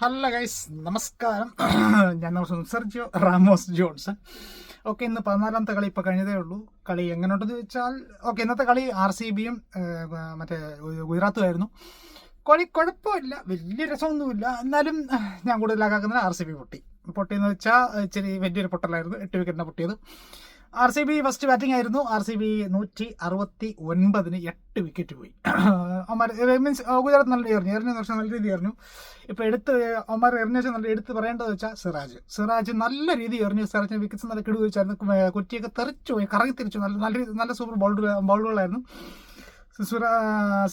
Hello guys, നമസ്കാരം. ഞാൻ Sergio Ramos Johnson. Okay, ഇന്ന് 14ാമത്തെ കളി ഇപ്പോൾ കഴിഞ്ഞതേ ഉള്ളൂ. കളി എങ്ങനെയുണ്ടെന്ന് ചോദിച്ചാൽ, ഓക്കെ, ഇന്നത്തെ കളി RCBയും മറ്റേ ഗുജറാത്തുമായിരുന്നു. കളി കുഴപ്പമില്ല, വലിയ രസമൊന്നുമില്ല. എന്നാലും ഞാൻ കൂടുതലാക്കുന്നത് RCB പൊട്ടിയെന്ന് വെച്ചാൽ ഇച്ചിരി വലിയൊരു പൊട്ടലായിരുന്നു. 8 വിക്കറ്റിനാണ് പൊട്ടിയത്. RCB ഫസ്റ്റ് ബാറ്റിംഗ് ആയിരുന്നു. RCB 169 8 വിക്കറ്റ് പോയി. മീൻസ് ഗുജറാത്ത് നല്ല എറിഞ്ഞ വർഷം നല്ല രീതി എറിഞ്ഞു. ഇപ്പോൾ അവന്മാർ എറിഞ്ഞ വെച്ചാൽ നല്ല എടുത്ത് പറയേണ്ടത് വെച്ചാൽ സിറാജ് നല്ല രീതി എറിഞ്ഞു. സിറാജിന് വിക്കറ്റ്സ് നല്ല കിടു വെച്ചായിരുന്നു. കുറ്റിയൊക്കെ തെറിച്ചു പോയി, കറങ്ങി തിരിച്ചു. നല്ല സൂപ്പർ ബോളുകളായിരുന്നു.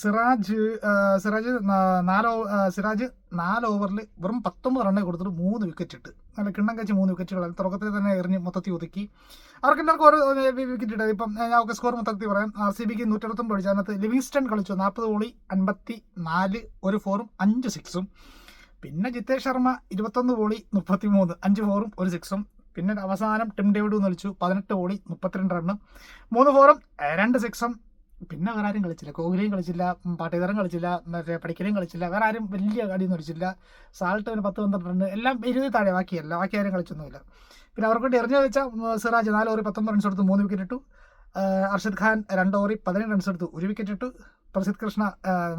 സിറാജ് 4 ഓവറിൽ വെറും 19 റണ്ണേ കൊടുത്തിട്ട് 3 വിക്കറ്റ് ഇട്ട്. നല്ല കിണ്ണം കച്ച് 3 വിക്കറ്റുകളായിരുന്നു. തുടക്കത്തിൽ തന്നെ എറിഞ്ഞ് മൊത്തത്തിൽ ഒതുക്കി. അവർക്കെല്ലാവർക്കും ഓരോ വിക്കറ്റ് ഇട്ടത്. ഇപ്പം ഞാൻ സ്കോർ മൊത്തത്തിൽ പറയാം. RCBക്ക് 129 അടിച്ചു. അതിനകത്ത് ലിവിങ്സ്റ്റൺ കളിച്ചു 40 ബോളി 54, 1 ഫോറും 5 സിക്സും. പിന്നെ ജിതേഷ് ശർമ്മ 21 ബോളി 33, 5 ഫോറും 1 സിക്സും. പിന്നെ അവസാനം ടിം ഡേവിഡ് കളിച്ചു 18 ബോളി 32 റണ്ണും 3 ഫോറും 2 സിക്സും. പിന്നെ വേറെ ആരും കളിച്ചില്ല. കോഹ്ലിയും കളിച്ചില്ല, പാട്ടേതറും കളിച്ചില്ല, മറ്റേ പടിക്കലും കളിച്ചില്ല. വേറെ ആരും വലിയ കളിയൊന്നും കളിച്ചില്ല. സാൾട്ട് 10-12 റണ്ണ്, എല്ലാം 20 താഴെ. ബാക്കി ആരും കളിച്ചൊന്നുമില്ല. പിന്നെ അവർക്ക് വേണ്ടി എറിഞ്ഞു വെച്ചാൽ സിറാജ് 4 ഓവർ 19 റൺസ് എടുത്ത് 3 വിക്കറ്റ് ഇട്ടു. അർഷദ് ഖാൻ 2 ഓവർ 17 റൺസ് എടുത്ത് 1 വിക്കറ്റ് ഇട്ടു. പ്രസിദ്ധ് കൃഷ്ണ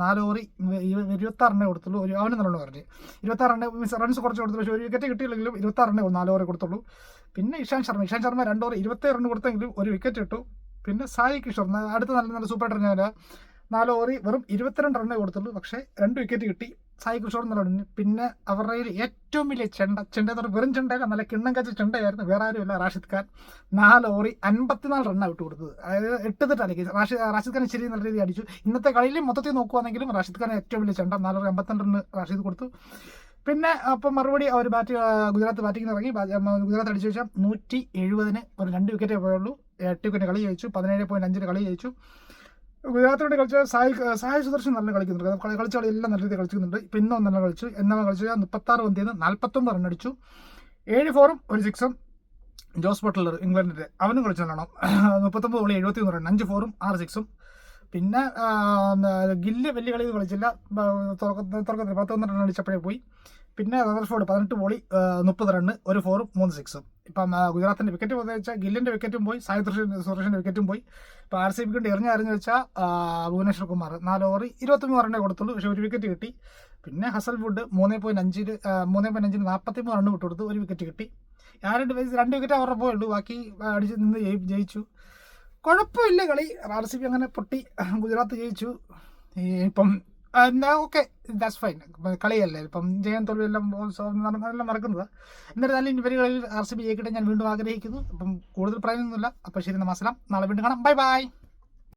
4 ഓവർ 26 റണ്ണേ കൊടുത്തുള്ളൂ. അവന് നല്ലോണം പറഞ്ഞു 26 റണ്ണ്, മീൻസ് റൺസ് കുറച്ച് കൊടുത്തു. പക്ഷേ 1 വിക്കറ്റ് കിട്ടിയില്ലെങ്കിലും 26 റണ്ണേ 4 ഓവർ കൊടുത്തുള്ളൂ. പിന്നെ ഇഷാൻ ശർമ്മ 2 ഓവർ 27 റണ്ണ് കൊടുത്തെങ്കിലും 1 വിക്കറ്റ് ഇട്ടു. പിന്നെ സായി കിഷോർ അടുത്ത നല്ല സൂപ്പർ എറിഞ്ഞാൽ 4 ഓവർ വെറും 22 റണ്ണേ കൊടുത്തുള്ളൂ. പക്ഷേ 2 വിക്കറ്റ് കിട്ടി. സായി കിഷോർ നല്ല. പിന്നെ അവരുടെ ഏറ്റവും വലിയ ചെണ്ട വെറും ചെണ്ടയില്ല, നല്ല കിണ്ണം കച്ച ചെണ്ടയായിരുന്നു. വേറെ ആരുമില്ല, റാഷിദ് ഖാൻ 4 ഓവർ 54 റണ്ണാണ് വിട്ടു കൊടുത്തത്. അതായത് 8 തെറ്റാലേക്ക് റാഷിദ് ഖാൻ ശരി നല്ല രീതിയിൽ അടിച്ചു. ഇന്നത്തെ കളിയിൽ മൊത്തത്തിൽ നോക്കുവാണെങ്കിലും റാഷിദ് ഖാൻ ഏറ്റവും വലിയ ചെണ്ട 4 ഓവർ 52 റണ്ണ് റാഷിദ് കൊടുത്തു. പിന്നെ അപ്പം മറുപടി അവർ ഗുജറാത്ത് ബാറ്റിങ്ങിന് ഇറങ്ങി. ഗുജറാത്ത് അടിച്ചു വെച്ചാൽ 170 ഒരു 2 വിക്കറ്റേ പോയുള്ളൂ. 8 വിക്കറ്റ് കളി ജയിച്ചു. 17.5 കളി ജയിച്ചു. ഗുജറാത്തിനോട് കളിച്ച സായി സുദർശൻ നല്ല കളിക്കുന്നുണ്ട്. കളിച്ച കളി എല്ലാം നല്ല രീതിയിൽ കളിക്കുന്നുണ്ട്. ഇപ്പം ഇന്നും നല്ല കളിച്ചു. കളിച്ചു 36 പന്തിൽ 49 റൺ അടിച്ചു. 7 ഫോറും 1 സിക്സും. ജോസ് ബട്ട്ലർ ഇംഗ്ലണ്ടിൻ്റെ അവനും കളിച്ചു നല്ലോണം. 39 ബോളി 71 റൺ, 5 ഫോറും 6 സിക്സും. പിന്നെ ഗില്ല് വലിയ കളി കളിച്ചില്ല. തുടക്കത്തിൽ 11 റൺ അടിച്ചപ്പോഴേ പോയി. പിന്നെ റദർഫോർഡ് 18 ബോളി 30 റണ്ണ്, 1 ഫോറും 3 സിക്സും. ഇപ്പം ഗുജറാത്തിൻ്റെ വിക്കറ്റ് പോയി വെച്ചാൽ ഗില്ലിൻ്റെ വിക്കറ്റും പോയി, സായി സുരേഷിൻ്റെ വിക്കറ്റും പോയി. ഇപ്പോൾ RCB കൊണ്ട് എറിഞ്ഞു വെച്ചാൽ ഭുവനേശ്വർ കുമാർ 4 ഓവർ 23 റണ്ണേ കൊടുത്തുള്ളൂ. പക്ഷേ 1 വിക്കറ്റ് കിട്ടി. പിന്നെ ഹസൽവുഡ് 3.5 43 റണ്ണ് വിട്ടു കൊടുത്തു, 1 വിക്കറ്റ് കിട്ടി. 2 വിക്കറ്റ് അവരുടെ പോയുള്ളൂ. ബാക്കി അടിച്ച് നിന്ന് ജയിച്ചു. കുഴപ്പമില്ല കളി. RCB അങ്ങനെ പൊട്ടി, ഗുജറാത്ത് ജയിച്ചു. ഇപ്പം ഓക്കെ, ദാറ്റ്സ് ഫൈൻ. കളിയല്ലേ, ഇപ്പം ജയം തോൽവിയെല്ലാം നടക്കുന്നത്. എന്നിരുന്നാലും ഇനി കളിയിൽ RCB ജയിക്കട്ടെ ഞാൻ വീണ്ടും ആഗ്രഹിക്കുന്നു. അപ്പം കൂടുതൽ പറയുന്നൊന്നുമില്ല. അപ്പം ശരി, നമസ്കാരം. നാളെ വീണ്ടും കാണാം. ബൈ.